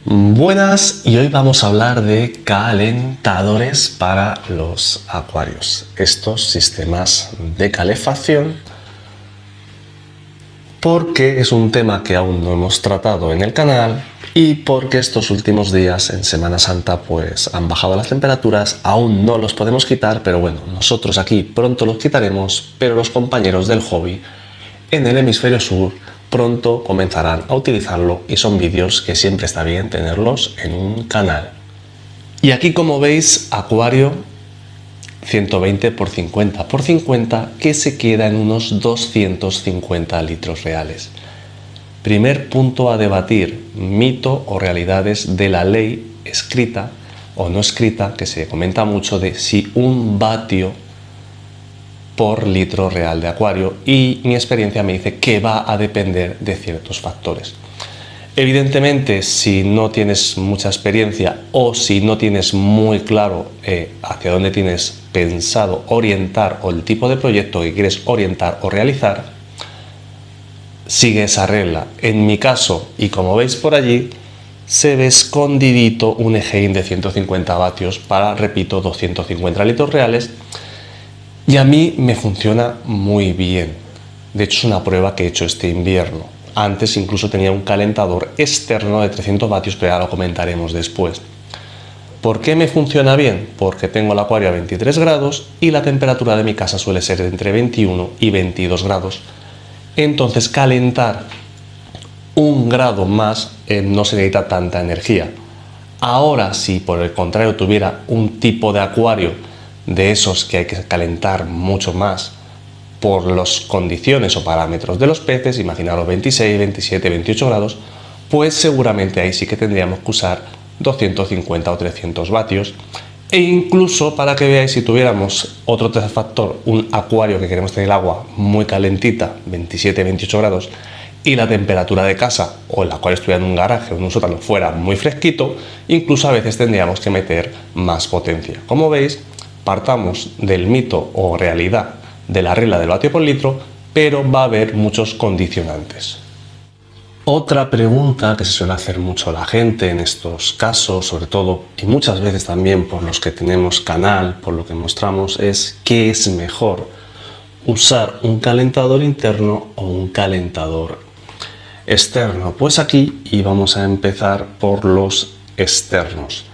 Buenas, y hoy vamos a hablar de calentadores para los acuarios. Estos sistemas de calefacción, porque es un tema que aún no hemos tratado en el canal y porque estos últimos días en Semana Santa pues han bajado las temperaturas. Aún no los podemos quitar, pero bueno, nosotros aquí pronto los quitaremos, pero los compañeros del hobby en el hemisferio sur pronto comenzarán a utilizarlo, y son vídeos que siempre está bien tenerlos en un canal. Y aquí, como veis, acuario 120 x 50 x 50 que se queda en unos 250 litros reales. Primer punto a debatir: mito o realidades de la ley escrita o no escrita, que se comenta mucho, de si 1 vatio por litro real de acuario, y mi experiencia me dice que va a depender de ciertos factores. Evidentemente, si no tienes mucha experiencia o si no tienes muy claro hacia dónde tienes pensado orientar o el tipo de proyecto que quieres orientar o realizar, sigue esa regla. En mi caso, y como veis por allí, se ve escondidito un EGIN de 150 vatios para, repito, 250 litros reales. Y a mí me funciona muy bien. De hecho, es una prueba que he hecho este invierno. Antes incluso tenía un calentador externo de 300 vatios, pero ya lo comentaremos después. ¿Por qué me funciona bien? Porque tengo el acuario a 23 grados y la temperatura de mi casa suele ser entre 21 y 22 grados. Entonces, calentar 1 grado más no se necesita tanta energía. Ahora, si por el contrario tuviera un tipo de acuario de esos que hay que calentar mucho más por las condiciones o parámetros de los peces, imaginaros 26, 27, 28 grados, pues seguramente ahí sí que tendríamos que usar 250 o 300 vatios. E incluso, para que veáis, si tuviéramos otro tercer factor, un acuario que queremos tener el agua muy calentita, 27, 28 grados, y la temperatura de casa o el acuario estuviera en un garaje o en un sótano fuera muy fresquito, incluso a veces tendríamos que meter más potencia. Como veis, partamos del mito o realidad de la regla del vatio por litro, pero va a haber muchos condicionantes. Otra pregunta que se suele hacer mucho la gente en estos casos, sobre todo, y muchas veces también por los que tenemos canal, por lo que mostramos, es ¿qué es mejor? ¿Usar un calentador interno o un calentador externo? Pues aquí, y vamos a empezar por los externos.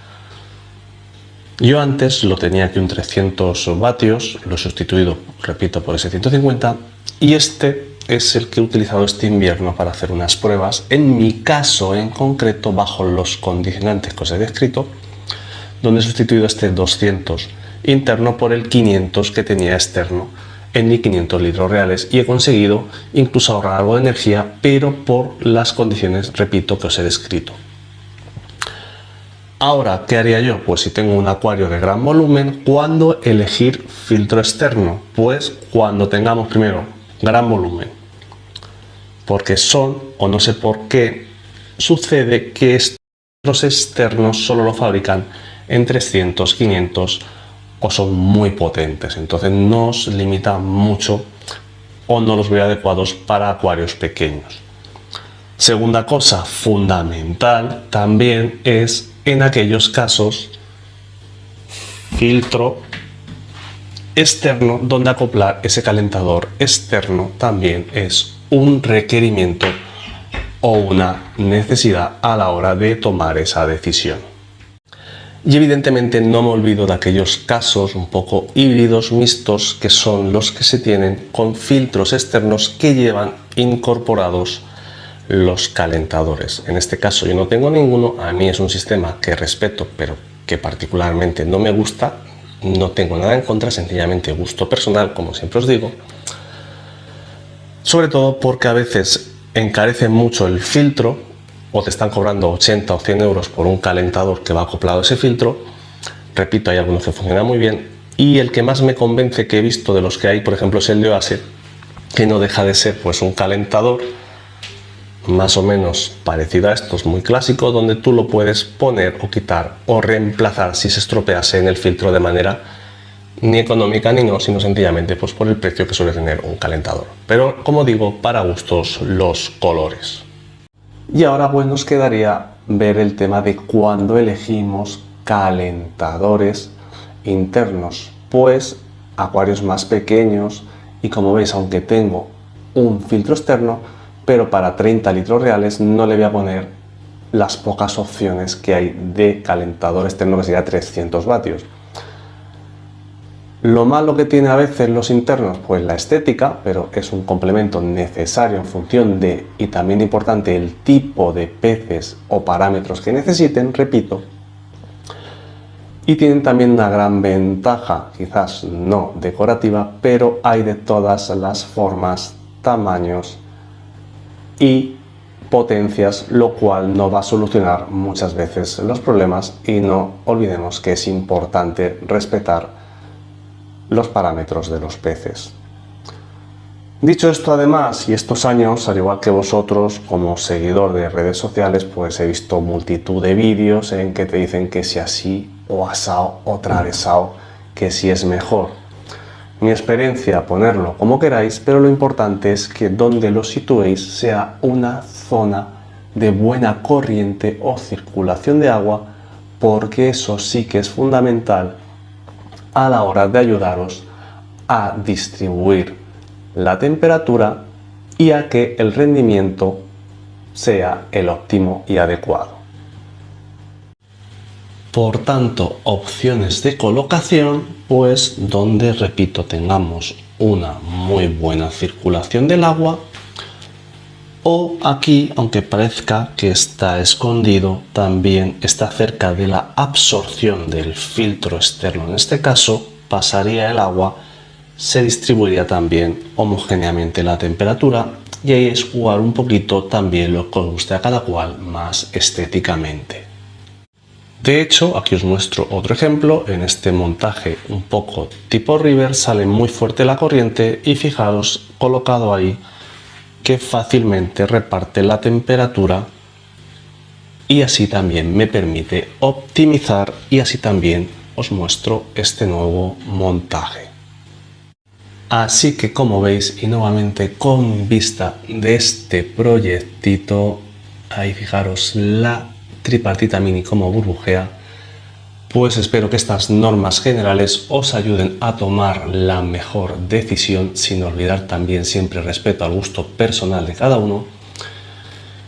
Yo antes lo tenía aquí un 300 vatios, lo he sustituido, repito, por ese 150, y este es el que he utilizado este invierno para hacer unas pruebas, en mi caso en concreto, bajo los condicionantes que os he descrito, donde he sustituido este 200 interno por el 500 que tenía externo en mi 500 litros reales, y he conseguido incluso ahorrar algo de energía, pero por las condiciones, repito, que os he descrito. Ahora, ¿qué haría yo? Pues si tengo un acuario de gran volumen, ¿cuándo elegir filtro externo? Pues cuando tengamos primero gran volumen, porque son, o no sé por qué, sucede que estos externos solo lo fabrican en 300, 500 o son muy potentes, entonces nos limita mucho o no los veo adecuados para acuarios pequeños. Segunda cosa fundamental también es, en aquellos casos, filtro externo donde acoplar ese calentador externo también es un requerimiento o una necesidad a la hora de tomar esa decisión. Y evidentemente no me olvido de aquellos casos un poco híbridos, mixtos, que son los que se tienen con filtros externos que llevan incorporados los calentadores. En este caso yo no tengo ninguno. A mí es un sistema que respeto, pero que particularmente no me gusta. No tengo nada en contra, sencillamente gusto personal, como siempre os digo, sobre todo porque a veces encarece mucho el filtro, o te están cobrando 80 o 100 euros por un calentador que va acoplado a ese filtro. Repito, hay algunos que funcionan muy bien, y el que más me convence que he visto de los que hay, por ejemplo, es el de Oase, que no deja de ser pues un calentador más o menos parecido a estos, muy clásico, donde tú lo puedes poner o quitar o reemplazar si se estropease en el filtro, de manera ni económica ni no, sino sencillamente pues por el precio que suele tener un calentador. Pero como digo, para gustos los colores. Y ahora pues nos quedaría ver el tema de cuando elegimos calentadores internos, pues acuarios más pequeños, y como veis, aunque tengo un filtro externo, pero para 30 litros reales no le voy a poner las pocas opciones que hay de calentador externo, que sería 300 vatios. Lo malo que tiene a veces los internos, pues la estética, pero es un complemento necesario en función de, y también importante, el tipo de peces o parámetros que necesiten, repito. Y tienen también una gran ventaja, quizás no decorativa, pero hay de todas las formas, tamaños y potencias, lo cual no va a solucionar muchas veces los problemas, y no olvidemos que es importante respetar los parámetros de los peces. Dicho esto, además, y estos años, al igual que vosotros, como seguidor de redes sociales, pues he visto multitud de vídeos en que te dicen que si así o asao o travesao, que si es mejor. Mi experiencia, ponerlo como queráis, pero lo importante es que donde lo situéis sea una zona de buena corriente o circulación de agua, porque eso sí que es fundamental a la hora de ayudaros a distribuir la temperatura y a que el rendimiento sea el óptimo y adecuado. Por tanto, opciones de colocación, pues donde, repito, tengamos una muy buena circulación del agua, o aquí, aunque parezca que está escondido, también está cerca de la absorción del filtro externo. En este caso, pasaría el agua, se distribuiría también homogéneamente la temperatura, y ahí es jugar un poquito también lo que os guste a cada cual más estéticamente. De hecho, aquí os muestro otro ejemplo. En este montaje un poco tipo river sale muy fuerte la corriente, y fijaros, colocado ahí, que fácilmente reparte la temperatura, y así también me permite optimizar, y así también os muestro este nuevo montaje. Así que, como veis, y nuevamente con vista de este proyectito, ahí fijaros la tripartita mini como burbujea, pues espero que estas normas generales os ayuden a tomar la mejor decisión, sin olvidar también siempre respeto al gusto personal de cada uno.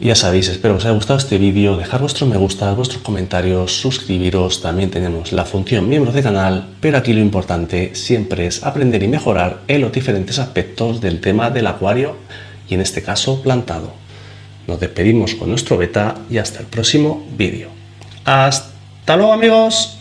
Y ya sabéis, espero que os haya gustado este vídeo, dejar vuestros me gusta, vuestros comentarios, suscribiros. También tenemos la función miembros de canal, pero aquí lo importante siempre es aprender y mejorar en los diferentes aspectos del tema del acuario, y en este caso plantado. Nos despedimos con nuestro beta y hasta el próximo vídeo. ¡Hasta luego, amigos!